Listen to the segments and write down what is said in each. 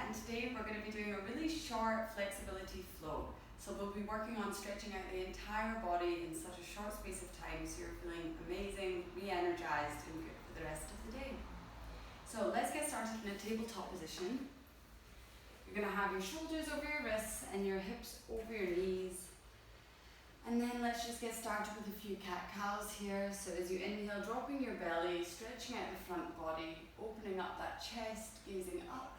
and today we're going to be doing a really short flexibility flow. So we'll be working on stretching out the entire body in such a short space of time so you're feeling amazing, re-energized and good for the rest of the day. So let's get started in a tabletop position. You're going to have your shoulders over your wrists and your hips over your knees. And then let's just get started with a few cat-cows here. So as you inhale, dropping your belly, stretching out the front body, opening up that chest, gazing up.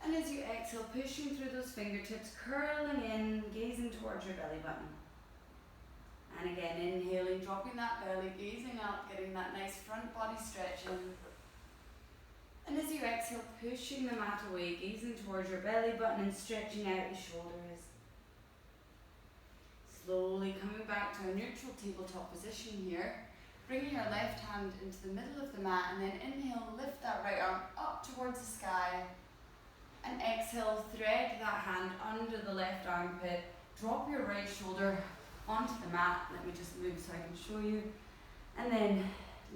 And as you exhale, pushing through those fingertips, curling in, gazing towards your belly button. And again, inhaling, dropping that belly, gazing up, getting that nice front body stretch in. And as you exhale, pushing the mat away, gazing towards your belly button and stretching out the shoulders. Slowly coming back to a neutral tabletop position here. Bringing your left hand into the middle of the mat and then inhale, lift that right arm up towards the sky. And exhale, thread that hand under the left armpit. Drop your right shoulder onto the mat. Let me just move so I can show you. And then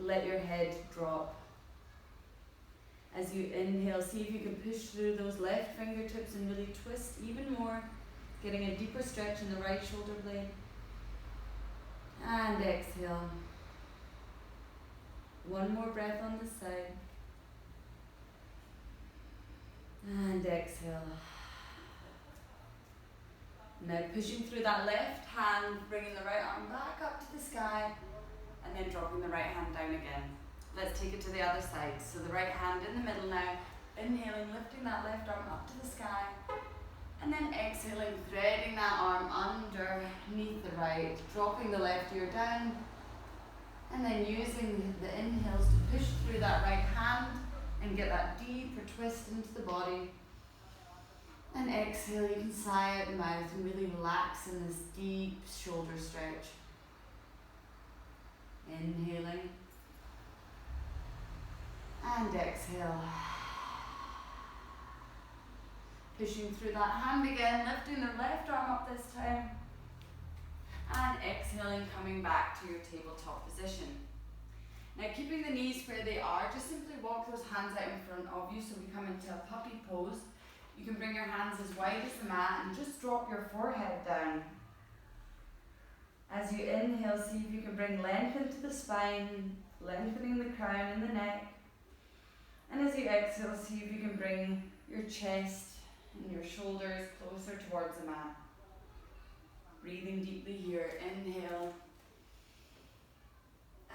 let your head drop. As you inhale, see if you can push through those left fingertips and really twist even more. Getting a deeper stretch in the right shoulder blade. And exhale. One more breath on this side. And exhale. Now pushing through that left hand, bringing the right arm back up to the sky, and then dropping the right hand down again. Let's take it to the other side. So the right hand in the middle now, inhaling, lifting that left arm up to the sky, and then exhaling, threading that arm underneath the right, dropping the left ear down, and then using the inhales to push through that right hand and get that deeper twist into the body. And exhale, you can sigh out the mouth and really relax in this deep shoulder stretch. Inhaling. And exhale. Pushing through that hand again, lifting the left arm up this time. And exhaling, coming back to your tabletop position. Now keeping the knees where they are, just simply walk those hands out in front of you so we come into a puppy pose. You can bring your hands as wide as the mat and just drop your forehead down. As you inhale, see if you can bring length into the spine, lengthening the crown and the neck. And as you exhale, see if you can bring your chest and your shoulders closer towards the mat. Breathing deeply here, inhale.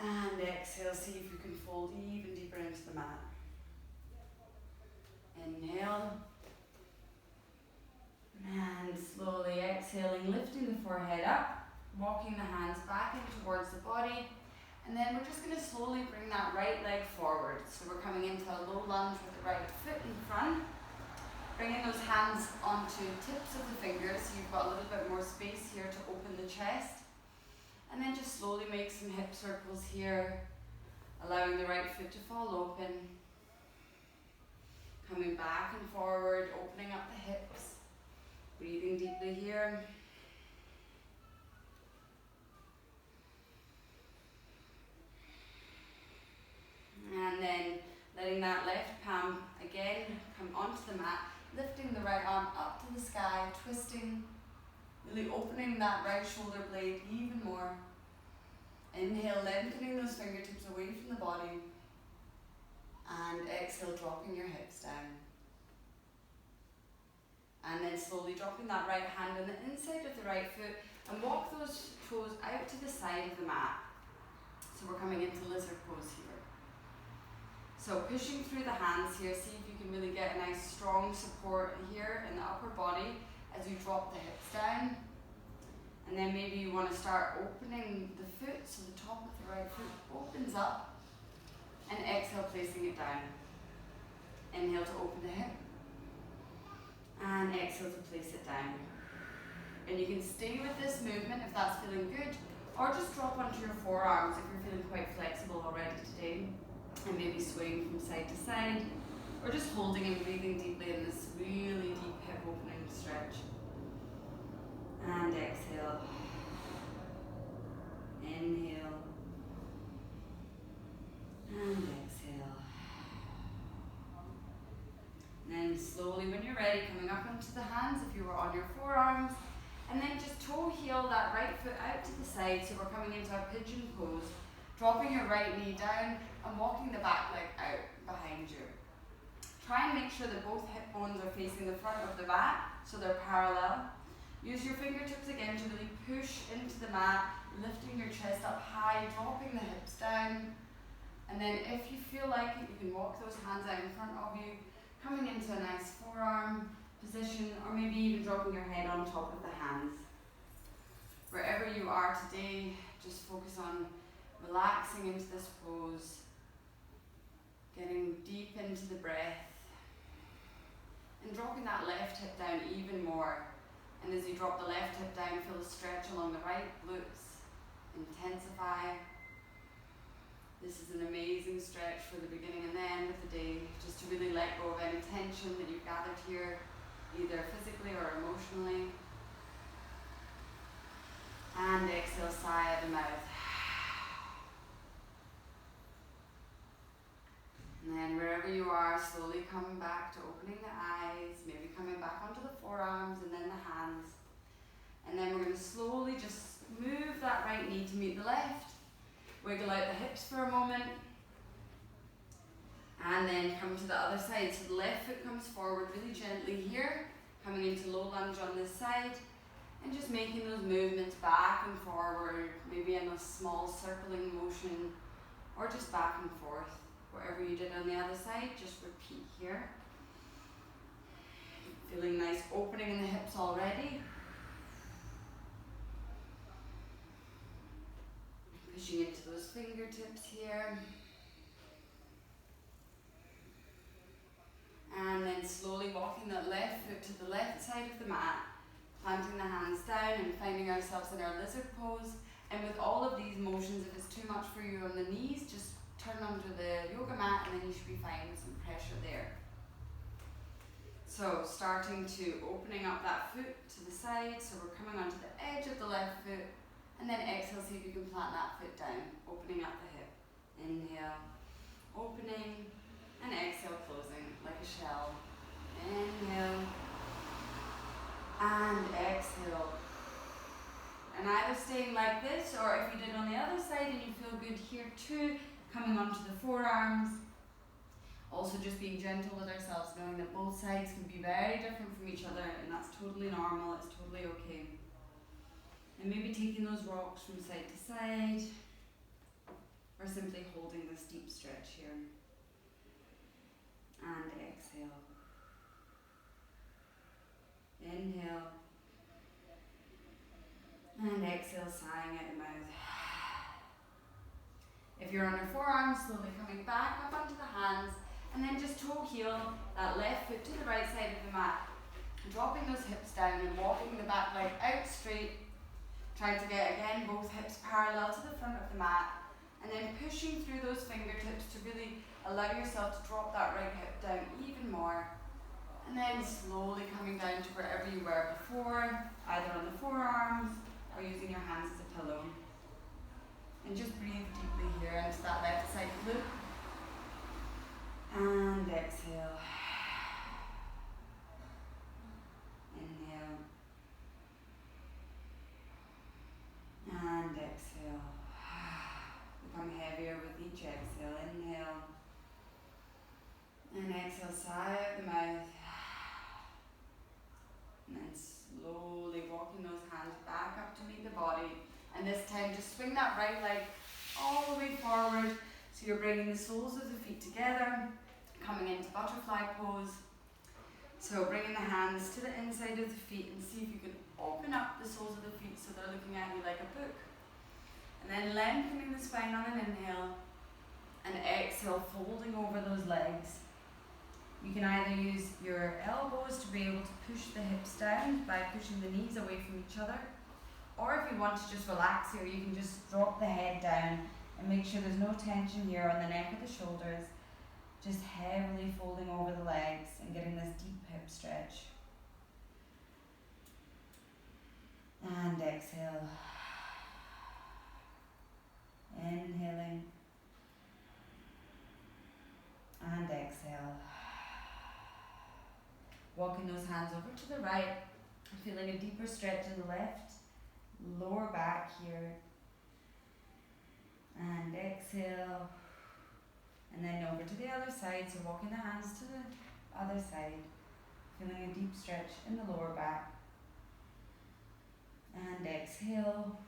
And exhale, see if you can fold even deeper into the mat. Inhale. And slowly exhaling, lifting the forehead up, walking the hands back in towards the body. And then we're just going to slowly bring that right leg forward. So we're coming into a low lunge with the right foot in front. Bringing those hands onto tips of the fingers so you've got a little bit more space here to open the chest. And then just slowly make some hip circles here, allowing the right foot to fall open. Coming back and forward, opening up the hips. Breathing deeply here. And then letting that left palm again come onto the mat, lifting the right arm up to the sky, twisting, really opening that right shoulder blade even more. Inhale, lengthening those fingertips away from the body. And exhale, dropping your hips down. And then slowly dropping that right hand on the inside of the right foot and walk those toes out to the side of the mat. So we're coming into lizard pose here. So pushing through the hands here, see if you can really get a nice strong support here in the upper body as you drop the hips down. And then maybe you want to start opening the foot, so the top of the right foot opens up. And exhale, placing it down. Inhale to open the hip. And exhale to place it down. And you can stay with this movement if that's feeling good, or just drop onto your forearms if you're feeling quite flexible already today. And maybe swaying from side to side, or just holding and breathing deeply in this really deep hip opening stretch. And exhale. Inhale. And exhale. And then slowly, when you're ready, coming up onto the hands if you were on your forearms. And then just toe heel that right foot out to the side, so we're coming into a pigeon pose. Dropping your right knee down and walking the back leg out behind you. Try and make sure that both hip bones are facing the front of the mat, so they're parallel. Use your fingertips again to really push into the mat, lifting your chest up high, dropping the hips down. And then if you feel like it, you can walk those hands out in front of you, coming into a nice forearm position, or maybe even dropping your head on top of the hands. Wherever you are today, just focus on relaxing into this pose, getting deep into the breath, and dropping that left hip down even more. And as you drop the left hip down, feel the stretch along the right glutes, intensify. This is an amazing stretch for the beginning and the end of the day, just to really let go of any tension that you've gathered here, either physically or emotionally. And exhale, sigh out the mouth. And then wherever you are, slowly coming back to opening the eyes, maybe coming back onto the forearms and then the hands. And then we're going to slowly just move that right knee to meet the left. Wiggle out the hips for a moment. And then come to the other side. So the left foot comes forward really gently here, coming into low lunge on this side. And just making those movements back and forward, maybe in a small circling motion, or just back and forth. Whatever you did on the other side, just repeat here. Feeling nice opening in the hips already. Pushing into those fingertips here. And then slowly walking that left foot to the left side of the mat, planting the hands down and finding ourselves in our lizard pose. And with all of these motions, if it's too much for you on the knees, just turn under the yoga mat and then you should be fine with some pressure there. So starting to opening up that foot to the side, so we're coming onto the edge of the left foot, and then exhale, see if you can plant that foot down, opening up the hip. Inhale, opening, and exhale, closing like a shell. Inhale, and exhale. And either staying like this, or if you did on the other side and you feel good here too, coming onto the forearms. Also just being gentle with ourselves, knowing that both sides can be very different from each other, and that's totally normal, it's totally okay. And maybe taking those rocks from side to side, or simply holding this deep stretch here. And exhale. Inhale. And exhale, sighing out the mouth. If you're on your forearms, slowly coming back up onto the hands, and then just toe heel that left foot to the right side of the mat. Dropping those hips down and walking the back leg out straight. Trying to get, again, both hips parallel to the front of the mat. And then pushing through those fingertips to really allow yourself to drop that right hip down even more. And then slowly coming down to wherever you were before, either on the forearms or using your hands as a pillow. And just breathe deeply here into that left side loop. And exhale. Inhale. And exhale. Become heavier with each exhale. Inhale. And exhale, sigh out the mouth. And then slowly walking those hands back up to meet the body. And this time just swing that right leg all the way forward. So you're bringing the soles of the feet together, coming into butterfly pose. So bringing the hands to the inside of the feet and see if you can open up the soles of the feet so they're looking at you like a book. And then lengthening the spine on an inhale, and exhale, folding over those legs. You can either use your elbows to be able to push the hips down by pushing the knees away from each other. Or if you want to just relax here, you can just drop the head down and make sure there's no tension here on the neck or the shoulders. Just heavily folding over the legs and getting this deep hip stretch. And exhale. Inhaling. And exhale. Walking those hands over to the right, feeling a deeper stretch in the left, lower back here, and exhale, and then over to the other side, so walking the hands to the other side, feeling a deep stretch in the lower back, and exhale,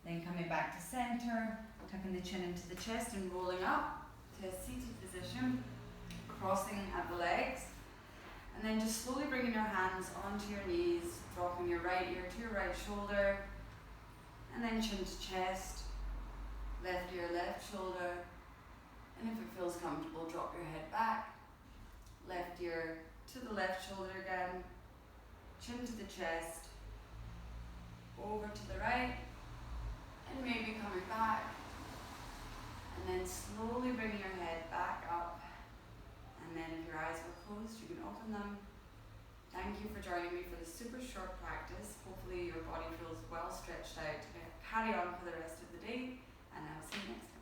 then coming back to center, tucking the chin into the chest and rolling up to a seated position, crossing at the legs, and then just slowly bringing your hands onto your knees, dropping your right ear to your right shoulder, and then chin to chest, left ear, left shoulder, and if it feels comfortable, drop your head back, left ear to the left shoulder again, chin to the chest, over to the right, and maybe coming back, and then slowly bringing your head back up, and then if your eyes were closed, you can open them. Thank you for joining me for this super short practice. Hopefully your body feels well stretched out to carry on for the rest of the day, and I'll see you next time.